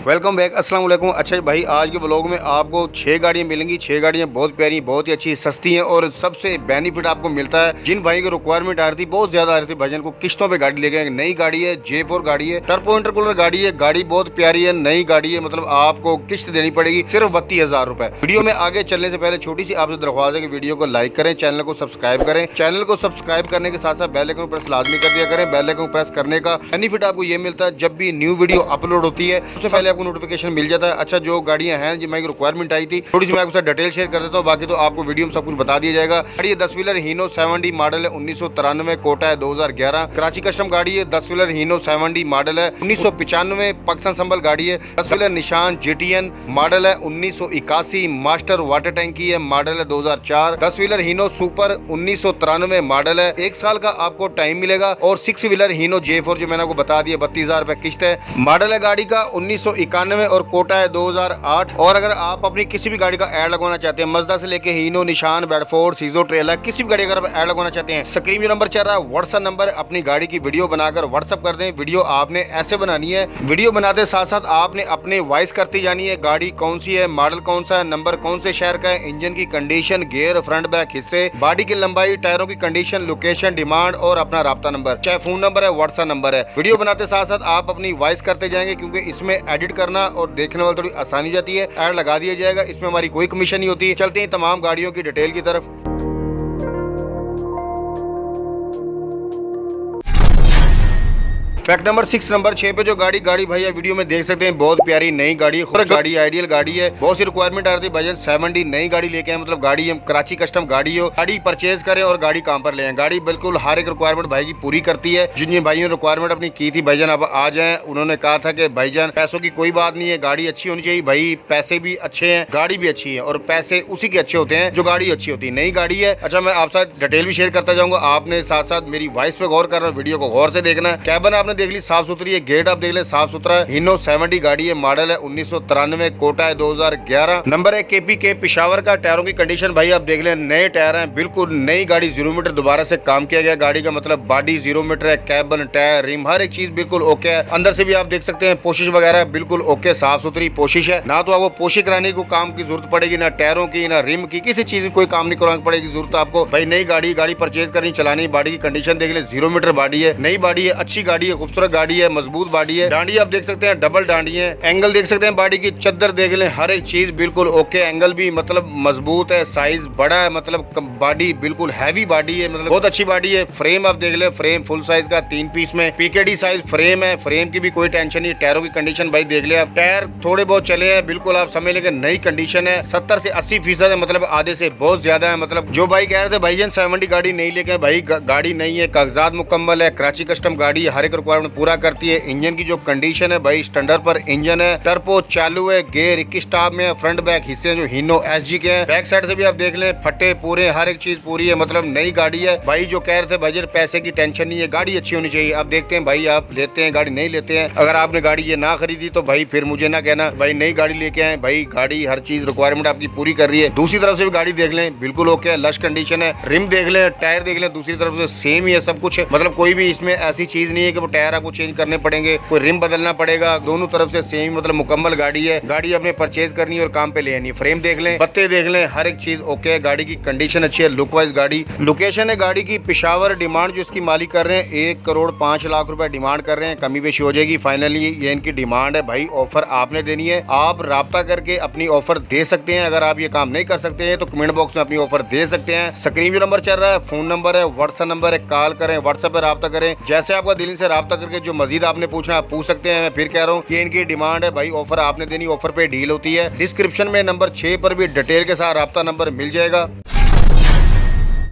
Welcome back, अस्सलाम वालेकुम। अच्छा भाई, आज के व्लॉग में आपको 6 गाड़ियाँ मिलेंगी। 6 गाड़ियाँ बहुत प्यारी, बहुत ही अच्छी, सस्ती हैं और सबसे बेनिफिट आपको मिलता है। जिन भाई की रिक्वायरमेंट आ रही थी, बहुत ज़्यादा आ रही थी भजन को किस्तों पे गाड़ी लेके, नई गाड़ी है, J4 गाड़ी है, टर्बो इंटरकूलर गाड़ी है। गाड़ी बहुत प्यारी है, नई गाड़ी है, मतलब आपको किस्त देनी पड़ेगी सिर्फ 32,000 रुपए। वीडियो में आगे चलने से पहले छोटी सी आपसे दरख्वास्त है कि वीडियो को लाइक करें, चैनल को सब्सक्राइब करें। चैनल को सब्सक्राइब करने के साथ साथ बेल आइकन प्रेस लाजमी कर दिया करें। बेल आइकन प्रेस करने का बेनिफिट आपको ये मिलता है, जब भी न्यू वीडियो अपलोड होती है सबसे पहले आपको नोटिफिकेशन मिल जाता है। अच्छा, जो गाड़ियां हैं जिनमें रिक्वायरमेंट आई थी, थोड़ी सी मैं आपके साथ डिटेल शेयर कर देता हूँ, बाकी तो आपको वीडियो में सब कुछ बता दिया जाएगा। गाड़ी 10 व्हीलर हीनो 7D मॉडल है, 1993, कोटा है 2011, कराची कस्टम गाड़ी है। 10 व्हीलर हीनो 7D मॉडल है, 1995, पाकिस्तान संभल गाड़ी है। 10 व्हीलर निशान GTN मॉडल है, 1981, मास्टर वाटर टैंकी है, मॉडल है 2004। 10 व्हीलर हीनो सुपर 1993 मॉडल है, 1 साल का आपको टाइम मिलेगा। और 6 व्हीलर हीनो J4 जो मैंने आपको बता दिया, 32,000 रुपए किस्त है। मॉडल है गाड़ी का 1991 और कोटा है 2008। और अगर आप अपनी किसी भी गाड़ी का ऐड लगवाना चाहते हैं, मजदा से लेके हीनो, निशान, बेडफोर्ड, सीजो, ट्रेलर, किसी भी गाड़ी अगर आप ऐड लगवाना चाहते हैं, स्क्रीन जो नंबर चल रहा है व्हाट्सएप नंबर, अपनी गाड़ी की वीडियो बनाकर व्हाट्सएप कर दें। वीडियो आपने ऐसे बनानी है, वीडियो बनाते साथ साथ आपने अपने वॉइस करती जानी है। गाड़ी कौन सी है, मॉडल कौन सा है, नंबर कौन से शहर का है, इंजन की कंडीशन, गियर, फ्रंट बैक हिस्से, बॉडी की लंबाई, टायरों की कंडीशन, लोकेशन, डिमांड और अपना राब्ता नंबर, चाहे फोन नंबर है, व्हाट्सएप नंबर है। वीडियो बनाते साथ साथ आप अपनी वॉइस करते जाएंगे, क्योंकि इसमें एडिट करना और देखने वाली थोड़ी आसानी हो जाती है। ऐड लगा दिया जाएगा, इसमें हमारी कोई कमीशन नहीं होती। चलते हैं तमाम गाड़ियों की डिटेल की तरफ। फैक्ट नंबर 6 नंबर 6 पे जो गाड़ी भाई वीडियो में देख सकते हैं, बहुत प्यारी नई गाड़ी है, खुद गाड़ी आइडियल गाड़ी है। बहुत सी रिक्वायरमेंट आ रही थी भजन 7D नई गाड़ी लेके आए, मतलब गाड़ी हम कराची कस्टम गाड़ी हो, गाड़ी परचेज करें और गाड़ी काम पर ले आए। गाड़ी बिल्कुल हर एक रिक्वायरमेंट भाई की पूरी करती है। जिन जिन भाइयों ने रिक्वायरमेंट अपनी की थी भाईजान अब आ जाए, उन्होंने कहा था कि भाईजान पैसों की कोई बात नहीं है, गाड़ी अच्छी होनी चाहिए। भाई पैसे भी अच्छे हैं, गाड़ी भी अच्छी है, और पैसे उसी के अच्छे होते हैं जो गाड़ी अच्छी होती है, नई गाड़ी है। अच्छा, मैं आपसे डिटेल भी शेयर करता जाऊंगा, आपने साथ साथ मेरी वॉइस पे गौर करना, वीडियो को गौर से देखना। कैबिन आपने देख ली साफ सुथरी, गेट आप देख ले साफ सुथरा है। हीनो 7D गाड़ी है, मॉडल है 1993, कोटा है 2011, नंबर है KPK पिशावर का। टायरों की कंडीशन भाई आप देख ले, नए टायर हैं, बिल्कुल नई गाड़ी, 0 मीटर दोबारा से काम किया गया गाड़ी का, मतलब बॉडी 0 मीटर है, कैबिन, टायर, रिम, हर एक चीज बिल्कुल ओके है। अंदर से भी आप देख सकते हैं पोशिश वगैरह बिल्कुल ओके, साफ सुथरी पोशिश है। ना तो आपको पोशिश कराने को काम की जरूरत पड़ेगी, ना टायरों की, ना रिम की, किसी चीज की कोई काम नहीं करानी पड़ेगी जरूरत आपको। भाई नई गाड़ी परचेज करनी, चलानी। बॉडी की कंडीशन देख ले, 0 मीटर बॉडी है, नई बॉडी है, अच्छी गाड़ी है, खूबसूरत गाड़ी है, मजबूत बॉडी है। डांडी आप देख सकते हैं डबल डांडी है, एंगल देख सकते हैं, बॉडी की चद्दर देख लें, हर एक चीज बिल्कुल ओके। एंगल भी मतलब मजबूत है, साइज बड़ा है, मतलब बॉडी बिल्कुल हैवी बॉडी है, मतलब बहुत अच्छी बॉडी है। फ्रेम आप देख ले, फ्रेम फुल साइज का 3 पीस में PKD साइज फ्रेम है, फ्रेम की भी कोई टेंशन नहीं। टायरों की कंडीशन भाई देख ले आप, टायर थोड़े बहुत चले हैं, बिल्कुल आप समझ लेंगे नई कंडीशन है। 70 से 80% है, मतलब आधे से बहुत ज्यादा है। मतलब जो भाई कह रहे थे भाईजान 7D गाड़ी नहीं लेके, भाई गाड़ी नहीं है, कागजात मुकम्मल है, कराची कस्टम गाड़ी है, हर एक रिक्वायरमेंट पूरा करती है। इंजन की जो कंडीशन है भाई स्टैंडर्ड पर इंजन है, टर्बो चालू है, गियर 21 स्टॉप में है, फ्रंट बैक हिस्से जो हीनो SG के हैं। बैक साइड से भी आप देख लें, फटे पूरे, हर एक चीज पूरी है, मतलब नई गाड़ी है। भाई जो कह रहे थे भाई पैसे की टेंशन नहीं है, गाड़ी अच्छी होनी चाहिए। अब देखते हैं भाई आप लेते हैं गाड़ी नहीं लेते हैं। अगर आपने गाड़ी ये ना खरीदी तो भाई फिर मुझे ना कहना, भाई नई गाड़ी लेके आए, भाई गाड़ी हर चीज रिक्वायरमेंट आपकी पूरी कर रही है। दूसरी तरफ से भी गाड़ी देख लें, बिल्कुल ओके है, लश कंडीशन है। रिम देख लें, टायर देख लें, दूसरी तरफ से सेम ही है सब कुछ, मतलब कोई भी इसमें ऐसी चीज नहीं है कि वो टायर आपको चेंज करने पड़ेंगे, कोई रिम बदलना पड़ेगा, दोनों तरफ से सेम, मतलब मुकम्मल गाड़ी है। गाड़ी अपने परचेज करनी है और काम पे ले आनी है। फ्रेम देख लें, पत्ते देख लें, हर एक चीज ओके है, गाड़ी की कंडीशन अच्छी है, लुक वाइज गाड़ी। लोकेशन है गाड़ी की पिशावर। डिमांड जो इसकी मालिक कर रहे हैं 1,05,00,000 रुपए डिमांड कर रहे हैं, कमी पेशी हो जाएगी। फाइनली ये इनकी डिमांड है। भाई ऑफर आपने देनी है, आप राब्ता करके अपनी ऑफर दे सकते हैं। अगर आप ये काम नहीं कर सकते हैं तो कमेंट बॉक्स में अपनी ऑफर दे सकते हैं। स्क्रीन जो नंबर चल रहा है फोन नंबर है, व्हाट्सएप नंबर है, कॉल करें, व्हाट्सएप पे राब्ता करें। जैसे आपका दिल से राब्ता करके जो मजीद आपने पूछना आप पूछ सकते हैं। मैं फिर कह रहा हूँ, ये इनकी डिमांड है भाई, ऑफर आपने देनी, ऑफर पे डील होती है। डिस्क्रिप्शन में नंबर 6 पर भी डिटेल के साथ राब्ता नंबर मिल जाएगा।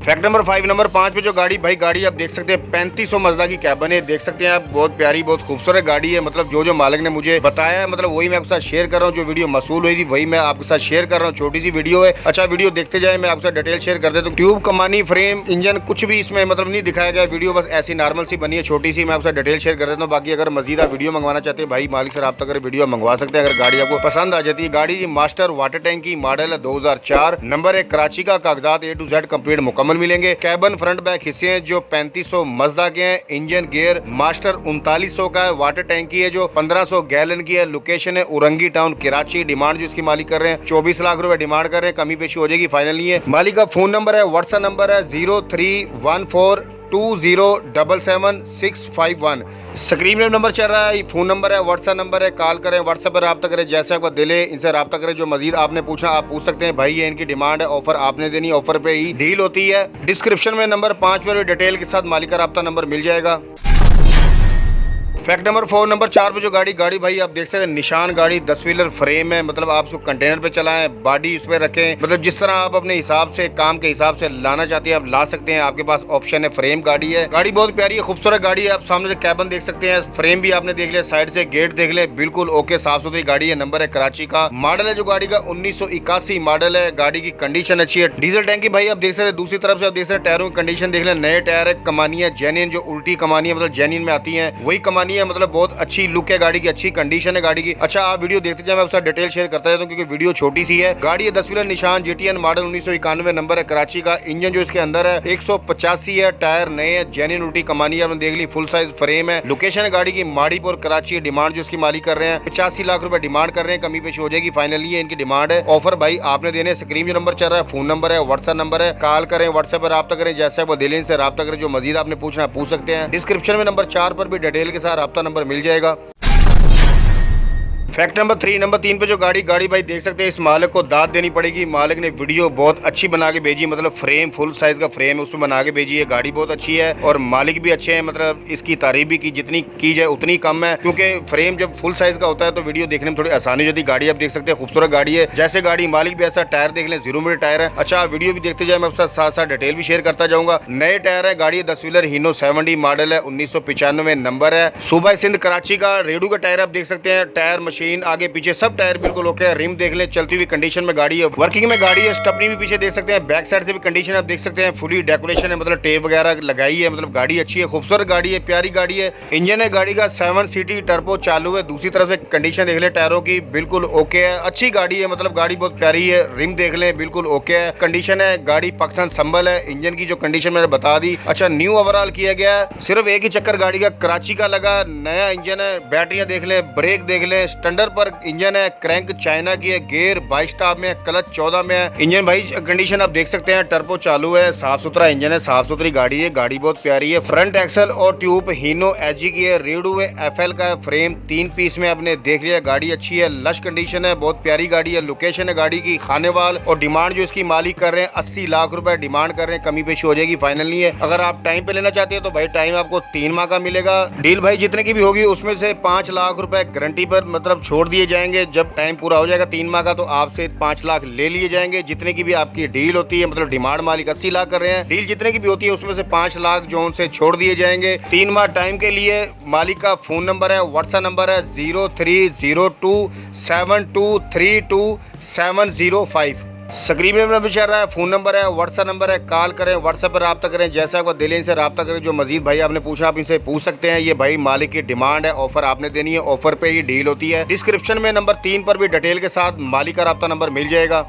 फैक्ट नंबर 5 नंबर 5 पे जो गाड़ी आप देख सकते हैं 3500 मजदा की कैबिन है, देख सकते हैं आप, बहुत प्यारी बहुत खूबसूरत गाड़ी है। मतलब जो मालिक ने मुझे बताया है, मतलब वही मैं आपके साथ शेयर कर रहा हूँ। जो वीडियो मसूल हुई थी वही मैं आपके साथ शेयर कर रहा हूँ, छोटी सी वीडियो है। अच्छा वीडियो देखते जाए, मैं आपके साथ डिटेल शेयर कर देता हूँ। ट्यूब, कमानी, फ्रेम, इंजन कुछ भी इसमें मतलब नहीं दिखाया गया, वीडियो बस ऐसी नॉर्मल सी बनी है, छोटी सी। मैं आपके साथ डिटेल शेयर कर देता हूँ। बाकी अगर मजीद आप वीडियो मंगवाना चाहते हैं भाई मालिक से राब्ता कर वीडियो मंगवा सकते हैं, अगर गाड़ी आपको पसंद आ जाती है। गाड़ी मास्टर वाटर टैंक की, मॉडल है 2004, नंबर है कराची का, कागजात A to Z कंप्लीट मुकम्मल मुकम्मल मिलेंगे। कैबन फ्रंट बैक हिस्से हैं जो 3500 मजदा के हैं। इंजन गियर मास्टर 3900 का है। वाटर टैंकी है जो 1500 गैलन की है। लोकेशन है उरंगी टाउन कराची। डिमांड जो इसकी मालिक कर रहे हैं 24 लाख रुपए डिमांड कर रहे हैं, कमी पेशी हो जाएगी, फाइनल नहीं है। मालिक का फोन नंबर है, व्हाट्सएप नंबर है 0314207651। स्क्रीन में नंबर चल रहा है, फोन नंबर है, व्हाट्सएप नंबर है, कॉल करें, व्हाट्सएप पर रब्ता करें, जैसे आपका दिल है इनसे रब्ता करें। जो मजीद आपने पूछना आप पूछ सकते हैं। भाई ये इनकी डिमांड है, ऑफर आपने देनी, ऑफर पे ही डील होती है। डिस्क्रिप्शन में नंबर 5 पर डिटेल के साथ मालिक का रब्ता नंबर मिल जाएगा। फैक्ट नंबर 4 नंबर 4 पे जो गाड़ी भाई आप देख सकते हैं निशान गाड़ी 10 व्हीलर फ्रेम है, मतलब आप उसको कंटेनर पे चलाएं, बॉडी उस पर रखें, मतलब जिस तरह आप अपने हिसाब से काम के हिसाब से लाना चाहते हैं आप ला सकते हैं। आपके पास ऑप्शन है। फ्रेम गाड़ी है, गाड़ी बहुत प्यारी है, खूबसूरत गाड़ी है। आप सामने से कैबन देख सकते हैं, फ्रेम भी आपने देख लिया, साइड से गेट देख ले, बिल्कुल ओके साफ सुथरी गाड़ी है। नंबर है कराची का, मॉडल है जो गाड़ी का 1981 मॉडल है। गाड़ी की कंडीशन अच्छी है। डीजल टैंकी भाई आप देख सकते हैं। दूसरी तरफ से आप देख सकते हैं टायरों की कंडीशन देख ले, नए टायर है, कमानी है जेन्युइन, जो उल्टी कमानी है मतलब जेन्युइन में आती है वही कमानी है, मतलब बहुत अच्छी लुक है गाड़ी की, अच्छी कंडीशन है गाड़ी की। अच्छा आप वीडियो देखते जाए, मैं आपसे डिटेल शेयर करता जाता हूं क्योंकि वीडियो छोटी सी है। गाड़ी है 10 व्हीलर निशान जीटीएन मॉडल 1991, नंबर है कराची का। इंजन जो इसके अंदर है 185 है, टायर नए हैं, जेन्युइन उल्टी कमानी है, आपने देख ली, फुल साइज फ्रेम है। लोकेशन है गाड़ी की माड़ीपुर कराची। डिमांड जो इसकी मालिक कर रहे हैं 85 लाख रुपए डिमांड कर रहे हैं, कमी पेश हो जाएगी, फाइनली है इनकी डिमांड है। ऑफर भाई आपने देने, स्क्रीन जो नंबर चल रहा है, फोन नंबर है, व्हाट्सएप नंबर है, कॉल करें, व्हाट्सएप पर रब्ता करें, जैसे वो दिल से रब्ता करें। जो मजीद आपने पूछना पूछ सकते हैं। डिस्क्रिप्शन में नंबर 4 पर भी डिटेल के साथ रब्ता नंबर मिल जाएगा। फैक्ट नंबर 3 नंबर 3 पे जो गाड़ी भाई देख सकते हैं, इस मालिक को दाद देनी पड़ेगी। मालिक ने वीडियो बहुत अच्छी बना के भेजी, मतलब फ्रेम फुल साइज का फ्रेम है उसमें बना के भेजी है। गाड़ी बहुत अच्छी है और मालिक भी अच्छे हैं, मतलब इसकी तारीफ भी की जितनी की जाए उतनी कम है, क्योंकि फ्रेम जब फुल साइज का होता है तो वीडियो देखने में थोड़ी आसानी होती है। गाड़ी आप देख सकते हैं खूबसूरत गाड़ी है, जैसे गाड़ी मालिक भी ऐसा, टायर देख लें 0 मीटर टायर है। अच्छा वीडियो भी देखते जाए, मैं आपके साथ साथ डिटेल भी शेयर करता जाऊंगा। नए टायर है, गाड़ी 10 व्हीलर हीनो 70 मॉडल है, 1995 नंबर है। सूबा सिंध कराची का। रेडू का टायर आप देख सकते हैं, टायर मशीन आगे पीछे सब टायर बिल्कुल ओके है। रिम देख ले, चलती हुई कंडीशन में गाड़ी है, वर्किंग में गाड़ी है। स्टपनी भी पीछे देख सकते हैं, बैक साइड से भी कंडीशन आप देख सकते हैं, फुली डेकोरेशन है, मतलब टेप वगैरह लगाई है, मतलब गाड़ी अच्छी है, खूबसूरत गाड़ी है, प्यारी गाड़ी है। इंजन है गाड़ी का 7 सीटी टर्बो चालू है। दूसरी तरफ से कंडीशन देख ले टायरों की, बिल्कुल ओके है, अच्छी गाड़ी है, मतलब गाड़ी बहुत प्यारी है। रिम देख ले, बिल्कुल ओके है, कंडीशन है। गाड़ी पाकिस्तान संभल है। इंजन की जो कंडीशन मैंने बता दी। अच्छा न्यू ओवरऑल किया गया है, सिर्फ एक ही चक्कर गाड़ी का कराची का लगा, नया इंजन है। बैटरियां देख ले, ब्रेक देख ले, स्टैंडर्ड पर इंजन है, क्रैंक चाइना की है, गियर 22 स्टाफ में है, क्लच 14 में है। इंजन भाई कंडीशन आप देख सकते हैं, टर्बो चालू है, साफ सुथरा इंजन है, साफ सुथरी गाड़ी है, गाड़ी बहुत प्यारी है। फ्रंट एक्सल और ट्यूब हीनो एजी की है, रेडू है, एफएल का है, फ्रेम 3 पीस में आपने देख लिया। गाड़ी अच्छी है, लश कंडीशन है, बहुत प्यारी गाड़ी है। लोकेशन है गाड़ी की खानेवाल और डिमांड जो इसकी मालिक कर रहे हैं 80 लाख रुपए डिमांड कर रहे हैं, कमी पेशी हो जाएगी, फाइनल नहीं है। अगर आप टाइम पे लेना चाहते हैं तो भाई टाइम आपको 3 माह का मिलेगा। डील भाई जितने की भी होगी उसमें से 5 लाख रुपए गारंटी पर मतलब छोड़ दिए जाएंगे। जब टाइम पूरा हो जाएगा 3 माह का तो आपसे 5 लाख ले लिए जाएंगे। जितने की भी आपकी डील होती है, मतलब डिमांड मालिक 80 लाख कर रहे हैं, डील जितने की भी होती है उसमें से 5 लाख जो उनसे छोड़ दिए जाएंगे 3 माह टाइम के लिए। मालिक का फोन नंबर है, व्हाट्सएप नंबर है 030272320705। स्क्रीन में नंबर चल रहा है, फोन नंबर है, व्हाट्सएप नंबर है, कॉल करें, व्हाट्सएप पर रब्ता करें, जैसा आपको दिल से रब्ता करें। जो मजीद भाई आपने पूछा आप इनसे पूछ सकते हैं। ये भाई मालिक की डिमांड है, ऑफर आपने देनी है, ऑफर पे ही डील होती है। डिस्क्रिप्शन में नंबर 3 पर भी डिटेल के साथ मालिक का रब्ता नंबर मिल जाएगा।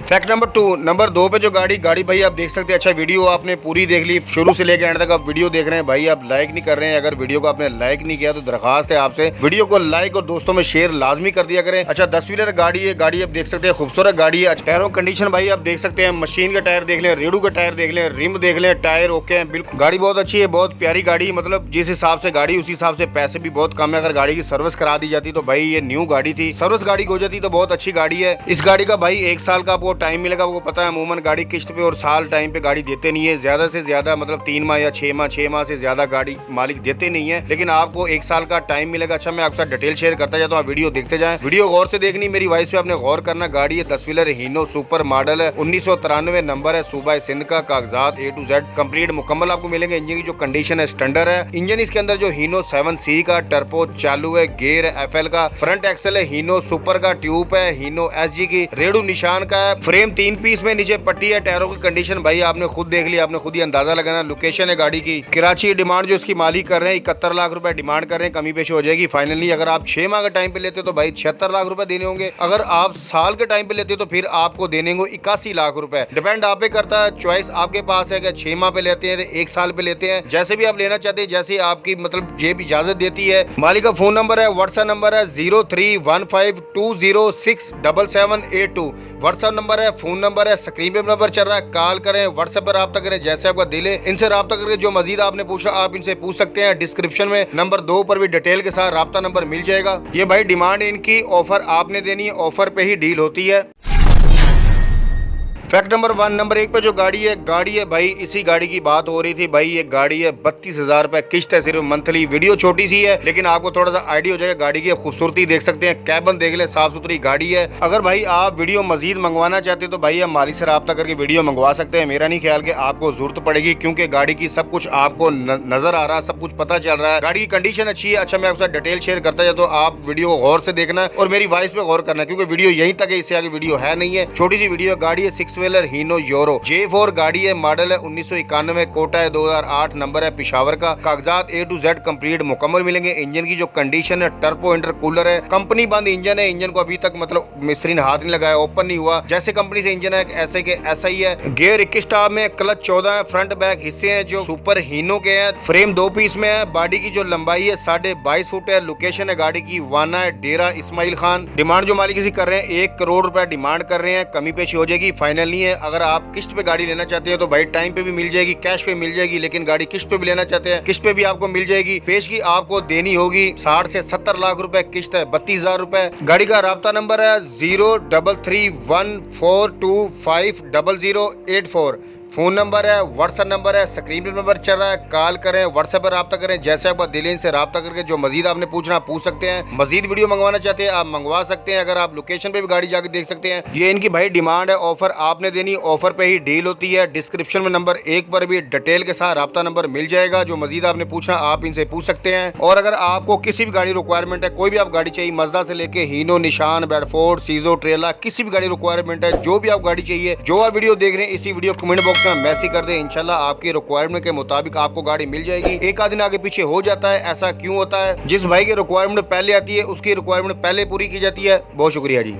फैक्ट नंबर 2 नंबर 2 पे जो गाड़ी भाई आप देख सकते हैं। अच्छा वीडियो आपने पूरी देख ली, शुरू से लेकर एंड तक आप वीडियो देख रहे हैं। भाई आप लाइक नहीं कर रहे हैं, अगर वीडियो को आपने लाइक नहीं किया तो दरखास्त है आपसे वीडियो को लाइक और दोस्तों में शेयर लाजमी कर दिया करें। अच्छा 10 व्हीलर गाड़ी है, गाड़ी आप देख सकते हैं, खूबसूरत गाड़ी है। टायरों कंडीशन भाई आप देख सकते हैं, मशीन का टायर देख लें, रेडू का टायर देख लें, रिम देख लें, टायर ओके हैं, बिल्कुल गाड़ी बहुत अच्छी है, बहुत प्यारी गाड़ी। मतलब जिस हिसाब से गाड़ी उसी हिसाब से पैसे भी बहुत कम है। अगर गाड़ी की सर्विस करा दी जाती तो भाई ये न्यू गाड़ी थी, सर्विस गाड़ी हो जाती तो बहुत अच्छी गाड़ी है। इस गाड़ी का भाई 1 साल का आपको टाइम मिलेगा। आपको पता है अमूमन गाड़ी किस्त पे और साल टाइम पे गाड़ी देते नहीं है, ज्यादा से ज्यादा मतलब 3 माह या 6 माह से ज्यादा गाड़ी मालिक देते नहीं है, लेकिन आपको 1 साल का टाइम मिलेगा। अच्छा मैं आपके साथ डिटेल शेयर करता जाता हूँ, वीडियो देखते जाएं, वीडियो गौर से देखनी, मेरी वॉइस पे आपने गौर करना। गाड़ी है 10 व्हीलर हीनो सुपर मॉडल है, 1993 नंबर है, सूबा सिंध का, कागजात A to Z कंप्लीट मुकम्मल आपको मिलेंगे। इंजन की जो कंडीशन है स्टैंडर्ड है। इंजन इसके अंदर जो हीनो 7C का टर्बो चालू है, गियर एफएल का, फ्रंट एक्सल है हीनो सुपर का, ट्यूब है हीनो SG की, रेडू निशान का है, फ्रेम 3 पीस में, नीचे पट्टी है। टायरों की कंडीशन भाई आपने खुद देख लिया, आपने खुद ही अंदाजा लगाना। लोकेशन है गाड़ी की कराची। डिमांड जो इसकी मालिक कर रहे हैं 71 लाख रुपए डिमांड कर रहे हैं, कमी पेश हो जाएगी फाइनली। अगर आप 6 माह के टाइम पे लेते तो भाई 76 लाख रुपए देने होंगे। अगर आप साल के टाइम पे लेते तो फिर आपको देने होंगे 81 लाख रुपए। डिपेंड आप पे करता है, चॉइस आपके पास है कि 6 माह पे लेते हैं तो 1 साल पे लेते हैं, जैसे भी आप लेना चाहते हैं, जैसे आपकी मतलब जेब इजाजत देती है। मालिक का फोन नंबर है, व्हाट्सएप नंबर है 0315206778 व्हाट्सएप नंबर है, फोन नंबर है, स्क्रीन पे नंबर चल रहा है। कॉल करें, व्हाट्सएप पर रब्ता करें, जैसे आपका दिल है। इनसे रब्ता करके जो मजीद आपने पूछा आप इनसे पूछ सकते हैं। डिस्क्रिप्शन में नंबर 2 पर भी डिटेल के साथ रब्ता नंबर मिल जाएगा। ये भाई डिमांड इनकी, ऑफर आपने देनी है, ऑफर पे ही डील होती है। फैक्ट नंबर 1, नंबर 1 पे जो गाड़ी है भाई, इसी गाड़ी की बात हो रही थी भाई। ये गाड़ी है 32,000 रुपए किश्त है सिर्फ मंथली। वीडियो छोटी सी है लेकिन आपको थोड़ा सा आइडिया हो जाएगा गाड़ी की खूबसूरती देख सकते हैं। कैबन देख ले, साफ सुथरी गाड़ी है। अगर भाई आप वीडियो मजीद मंगवाना चाहते हैं तो भाई आप मालिक से रब्ता करके वीडियो मंगवा सकते हैं। मेरा नहीं ख्याल कि आपको जरूरत पड़ेगी, क्योंकि गाड़ी की सब कुछ आपको नजर आ रहा है, सब कुछ पता चल रहा है। गाड़ी की कंडीशन अच्छी है। अच्छा, मैं आपके साथ डिटेल शेयर करता जाता हूं, आप वीडियो गौर से देखना और मेरी वॉइस पे गौर करना, क्योंकि वीडियो यहीं तक है, इससे आगे वीडियो है नहीं है। छोटी सी वीडियो। गाड़ी है 6 व्हीलर हीनो J4 गाड़ी है। मॉडल है 1991, कोटा है 2008, नंबर है पिशावर का। कागजात A to Z कंप्लीट मुकम्मल मिलेंगे। इंजन की जो कंडीशन है, टर्बो इंटरकूलर है, कंपनी बंद इंजन है। इंजन को अभी तक मतलब मिस्त्री ने हाथ नहीं लगाया, ओपन नहीं हुआ। जैसे कंपनी से इंजन है ऐसे के ऐसा ही है। गियर 21 स्टार में, क्लच 14 है। फ्रंट बैक हिस्से हैं जो सुपर हीनो के हैं। फ्रेम 2 पीस में है। बॉडी की जो लंबाई है 22.5 फुट है। लोकेशन है गाड़ी की वाना है, डेरा इस्माइल खान। डिमांड जो मालिक इसी कर रहे हैं 1 करोड़ रुपए डिमांड कर रहे हैं, कमी पेशी हो जाएगी, फाइनल नहीं है। अगर आप किस्त पे गाड़ी लेना चाहते हैं तो भाई टाइम पे भी मिल जाएगी, कैश पे मिल जाएगी, लेकिन गाड़ी किस्त पे भी लेना चाहते हैं किस्त पे भी आपको मिल जाएगी। पेशगी आपको देनी होगी 60 से 70 लाख रुपए, किस्त है 32,000 रुपए। गाड़ी का राब्ता नंबर है 033142500084। फोन नंबर है, व्हाट्सएप नंबर है, स्क्रीन पे नंबर चल रहा है। कॉल करें, व्हाट्सएप पर रब्ता करें, जैसे आपका दिल है इनसे रब्ता करके जो मजीद आपने पूछना पूछ सकते हैं। मजीद वीडियो मंगवाना चाहते हैं आप मंगवा सकते हैं। अगर आप लोकेशन पे भी गाड़ी जाके देख सकते हैं। ये इनकी भाई डिमांड है, ऑफर आपने देनी, ऑफर पे ही डील होती है। डिस्क्रिप्शन में नंबर 1 पर भी डिटेल के साथ रब्ता नंबर मिल जाएगा। जो मजीद आपने पूछना आप इनसे पूछ सकते हैं। और अगर आपको किसी भी गाड़ी रिक्वायरमेंट है, कोई भी आप गाड़ी चाहिए, मजदा से लेके हीनो, निशान, बेडफोर्ड, सीजो, ट्रेला, किसी भी गाड़ी रिक्वायरमेंट है, जो भी आप गाड़ी चाहिए, जो आप वीडियो देख रहे हैं, इसी वीडियो कमेंट बॉक्स में मैसेज कर दे। इंशाल्लाह आपकी रिक्वायरमेंट के मुताबिक आपको गाड़ी मिल जाएगी। एक आध दिन आगे पीछे हो जाता है, ऐसा क्यों होता है? जिस भाई की रिक्वायरमेंट पहले आती है उसकी रिक्वायरमेंट पहले पूरी की जाती है। बहुत शुक्रिया जी।